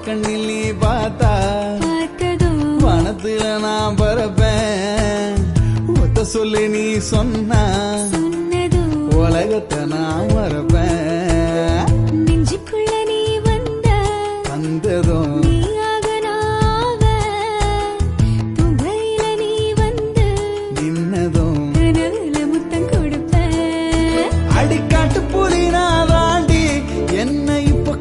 கண்ணில் நீ பார்த்தா வனத்துல நான் பரப்பேன் ஒத்த சொல்லி நீ சொன்னா உலகத்தை நான் மறப்பேன் நெஞ்சுக்குள்ள நீ வந்ததும் அடிக்காட்டு புலி நான் தாண்டி என்ன இப்ப